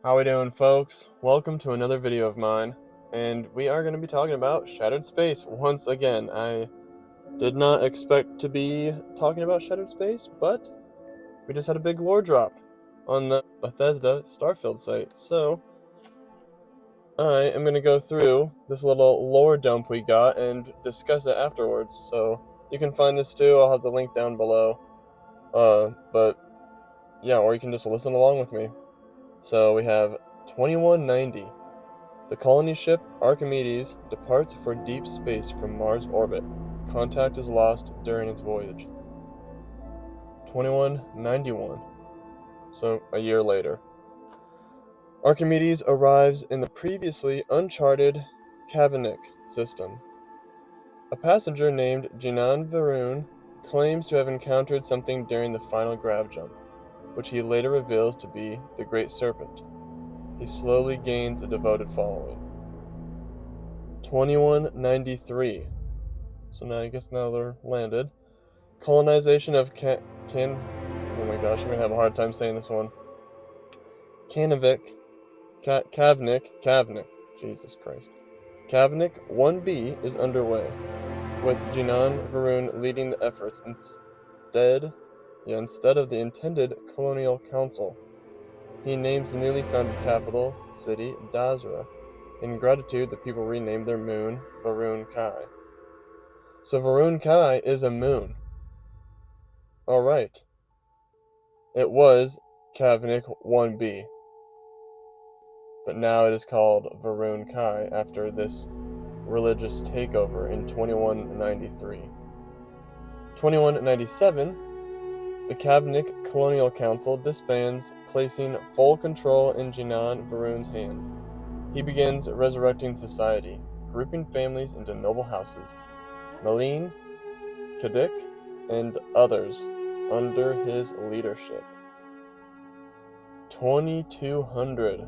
How we doing, folks? Welcome to another video of mine, and we are going to be talking about Shattered Space once again. I did not expect to be talking about Shattered Space, but we just had a big lore drop on the Bethesda Starfield site, so I am going to go through this little lore dump we got and discuss it afterwards. So you can find this too. I'll have the link down below. But yeah, or you can just listen along with me. So we have 2190. The colony ship Archimedes departs for deep space from Mars orbit. Contact is lost during its voyage. 2191. So a year later. Archimedes arrives in the previously uncharted Kavnik system. A passenger named Jinan Varun claims to have encountered something during the final grav jump, which he later reveals to be the Great Serpent. He slowly gains a devoted following. 2193. So now they're landed. Colonization of oh my gosh, I'm gonna have a hard time saying this one. Kavnik, Jesus Christ. Kavnik 1B is underway, with Jinan Varun leading the efforts instead of the intended colonial council. He names the newly founded capital city Dazra. In gratitude, the people renamed their moon Varun Kai. So Varun Kai is a moon. Alright. It was Kavnik 1B, but now it is called Varun Kai after this religious takeover in 2193. 2197, the Kavnik Colonial Council disbands, placing full control in Jinan Varun's hands. He begins resurrecting society, grouping families into noble houses. Malin, Kadik, and others under his leadership. 2200.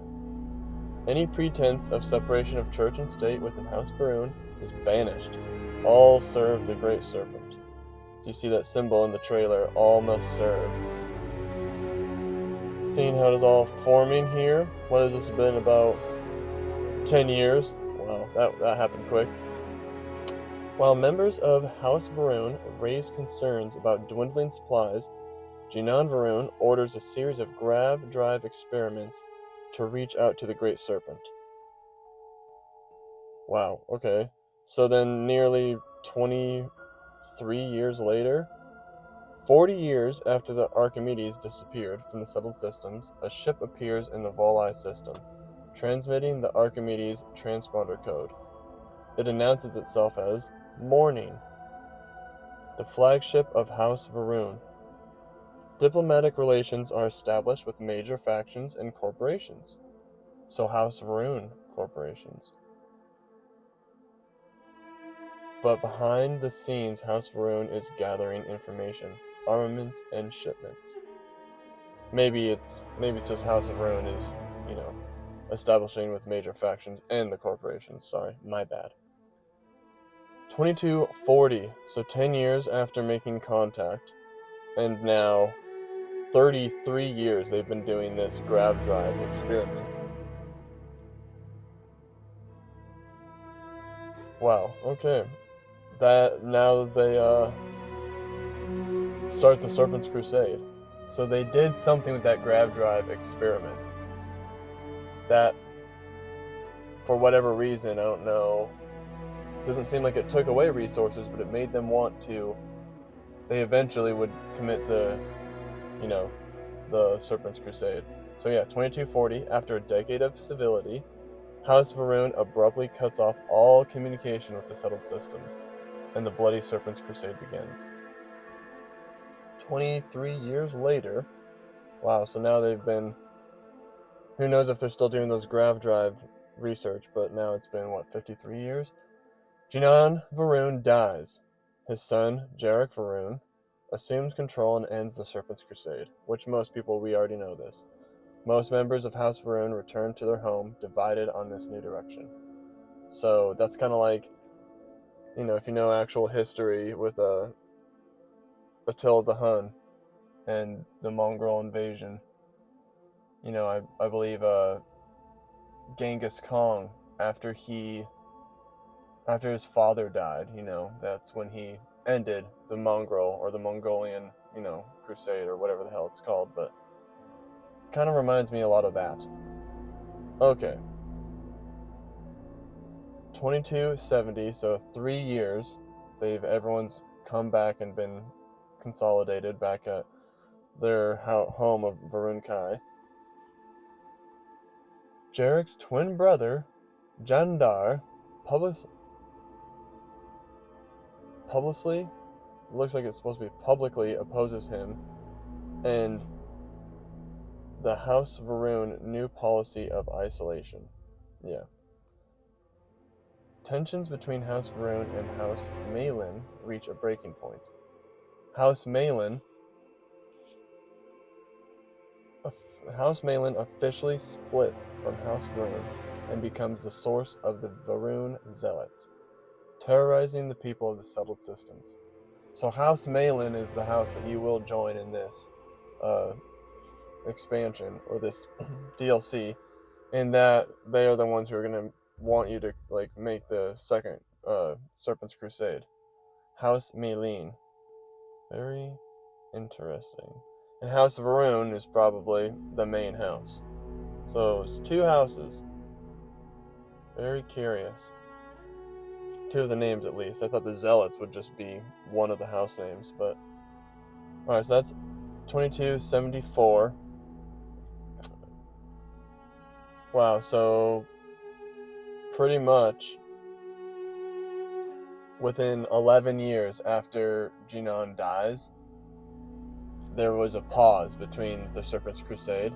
Any pretense of separation of church and state within House Varun is banished. All serve the Great Serpent. So you see that symbol in the trailer, all must serve. Seeing how it is all forming here. What has this been, about 10 years? Wow, that happened quick. While members of House Varun raise concerns about dwindling supplies, Jinan Varun orders a series of grav drive experiments to reach out to the Great Serpent. Wow, okay. So then nearly 23 years later, 40 years after the Archimedes disappeared from the settled systems, a ship appears in the Volii system, transmitting the Archimedes transponder code. It announces itself as Morning, the flagship of House Varun. Diplomatic relations are established with major factions and corporations. So House Varun corporations. But behind the scenes, House Varun is gathering information, armaments, and shipments. Maybe it's just House of Varun is, establishing with major factions and the corporations. Sorry, my bad. 2240, so 10 years after making contact, and now 33 years they've been doing this grav drive experiment. Wow, okay. That now they start the Serpent's Crusade. So they did something with that grav drive experiment. That, for whatever reason, I don't know, doesn't seem like it took away resources, but it made them want to. They eventually would commit the Serpent's Crusade. So yeah, 2240, after a decade of civility, House Varun abruptly cuts off all communication with the settled systems, and the bloody Serpent's Crusade begins. 23 years later, wow, so now they've been, who knows if they're still doing those grav drive research, but now it's been, 53 years? Jinan Varun dies. His son, Jarek Varun, assumes control and ends the Serpent's Crusade, which most people, we already know this. Most members of House Varun return to their home, divided on this new direction. So that's kind of like, if you know actual history with Attila the Hun and the Mongol invasion. I believe Genghis Khan, after his father died, that's when he ended the Mongolian, crusade or whatever the hell it's called, but it kind of reminds me a lot of that. Okay. 2270, so 3 years, everyone's come back and been consolidated back at their home of Varun Kai. Jarek's twin brother, Jandar, looks like it's supposed to be publicly opposes him, and the House Varun new policy of isolation. Yeah. Tensions between House Varun and House Malin reach a breaking point. House Malin officially splits from House Varun and becomes the source of the Varun Zealots, terrorizing the people of the settled systems. So House Malin is the house that you will join in this expansion or this DLC, in that they are the ones who are going to want you to make the second Serpent's Crusade. House Malin. Very interesting. And House Varun is probably the main house. So it's 2 houses. Very curious. 2 of the names at least. I thought the Zealots would just be one of the house names, but alright, so that's 2274. Wow, so pretty much within 11 years after Jinan dies, there was a pause between the Serpent's Crusade,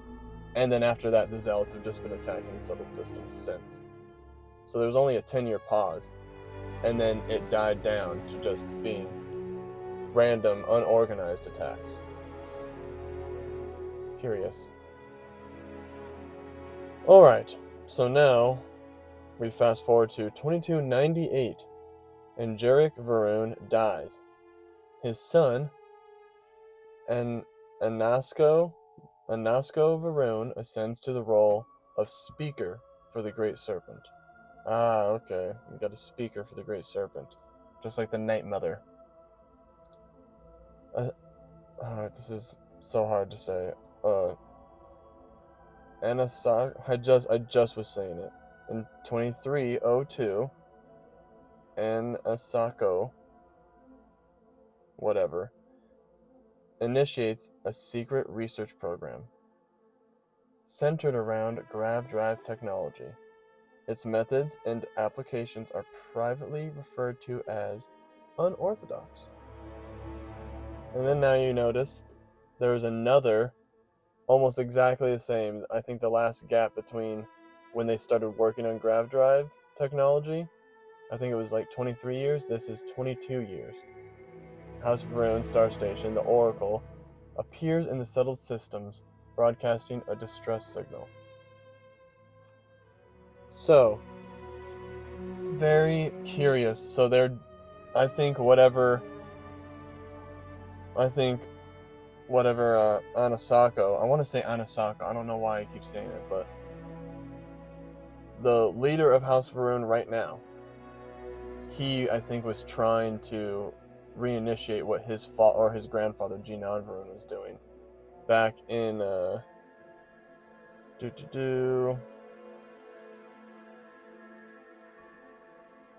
and then after that the Zealots have just been attacking the settled systems since. So there was only a 10-year pause, and then it died down to just being random, unorganized attacks. Curious. Alright, so now we fast forward to 2298, and Jarek Varun dies. His son, Anasco Varun, ascends to the role of Speaker for the Great Serpent. Ah, okay. We got a Speaker for the Great Serpent. Just like the Night Mother. This is so hard to say. Anasako, I just was saying it. In 2302, Anasako, whatever, initiates a secret research program centered around grav drive technology. Its methods and applications are privately referred to as unorthodox. And then now you notice there's another, almost exactly the same. I think the last gap between when they started working on grav drive technology, I think it was like 23 years. This is 22 years. House Varun Star Station, the Oracle, appears in the settled systems, broadcasting a distress signal. So, very curious. So I think whatever Anasako, I want to say Anasako, I don't know why I keep saying it, but the leader of House Varun right now, he, I think, was trying to reinitiate what his grandfather Jinan Varun was doing back in oh,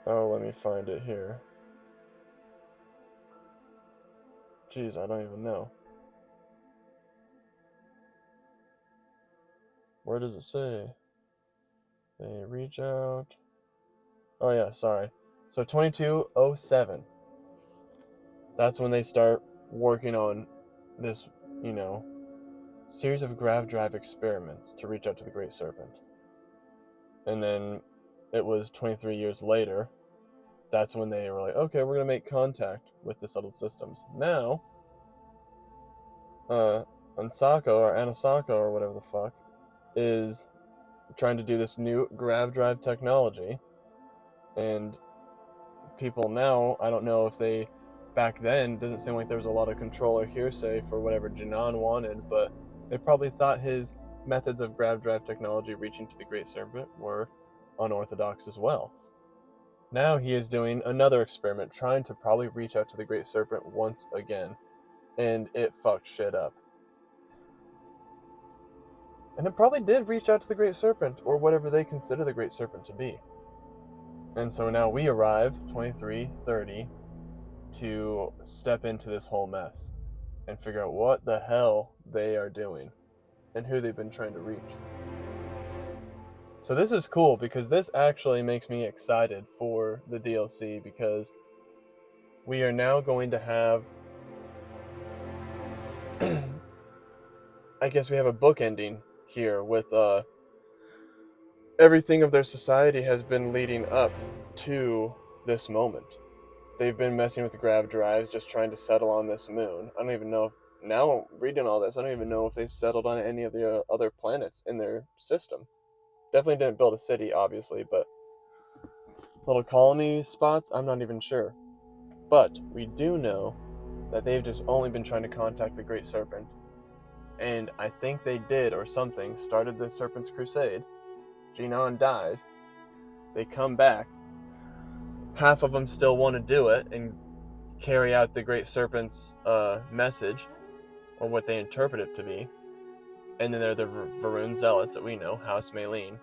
let me find it here. Jeez, I don't even know. Where does it say? They reach out. Oh yeah, sorry. So 2207. That's when they start working on this, series of grav drive experiments to reach out to the Great Serpent. And then it was 23 years later, that's when they were like, okay, we're going to make contact with the settled systems. Now, Anasako or whatever the fuck, is trying to do this new grav drive technology. And people now, I don't know if they, back then, doesn't seem like there was a lot of control or hearsay for whatever Jinan wanted, but they probably thought his methods of grav drive technology reaching to the Great Serpent were unorthodox as well. Now he is doing another experiment, trying to probably reach out to the Great Serpent once again, and it fucked shit up. And it probably did reach out to the Great Serpent, or whatever they consider the Great Serpent to be. And so now we arrive, 2330, to step into this whole mess and figure out what the hell they are doing and who they've been trying to reach. So this is cool because this actually makes me excited for the DLC, because we are now going to have I guess we have a book ending here with everything of their society has been leading up to this moment. They've been messing with the grav drives, just trying to settle on this moon. I don't even know if, now reading all this, I don't even know if they've settled on any of the other planets in their system. Definitely didn't build a city, obviously, but little colony spots, I'm not even sure. But we do know that they've just only been trying to contact the Great Serpent. And I think they did, or something, started the Serpent's Crusade. Genon dies. They come back. Half of them still want to do it and carry out the Great Serpent's message, or what they interpret it to be. And then they're the Va'ruun Zealots that we know, House Maylene.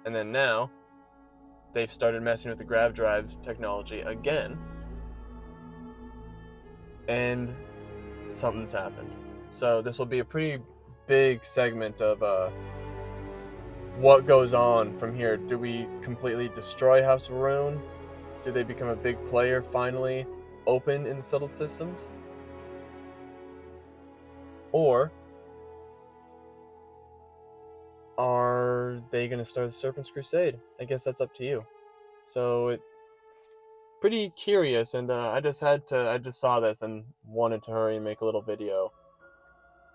And then now, they've started messing with the grav drive technology again. And something's happened. So this will be a pretty big segment of what goes on from here. Do we completely destroy House Va'ruun? Do they become a big player finally, open in the settled systems? Or are they going to start the Serpent's Crusade? I guess that's up to you. So it pretty curious, and I just saw this and wanted to hurry and make a little video.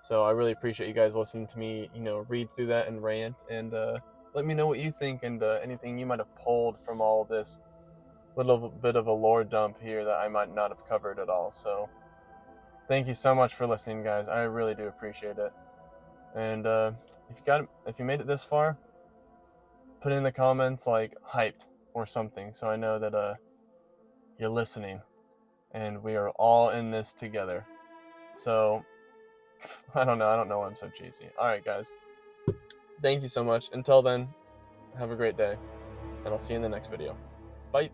So I really appreciate you guys listening to me, read through that and rant, and let me know what you think, and anything you might have pulled from all this little bit of a lore dump here that I might not have covered at all. So thank you so much for listening, guys. I really do appreciate it. And if you made it this far, put in the comments like hyped or something, so I know that you're listening and we are all in this together. So I don't know why I'm so cheesy. All right, guys, thank you so much. Until then, have a great day, and I'll see you in the next video. Bye.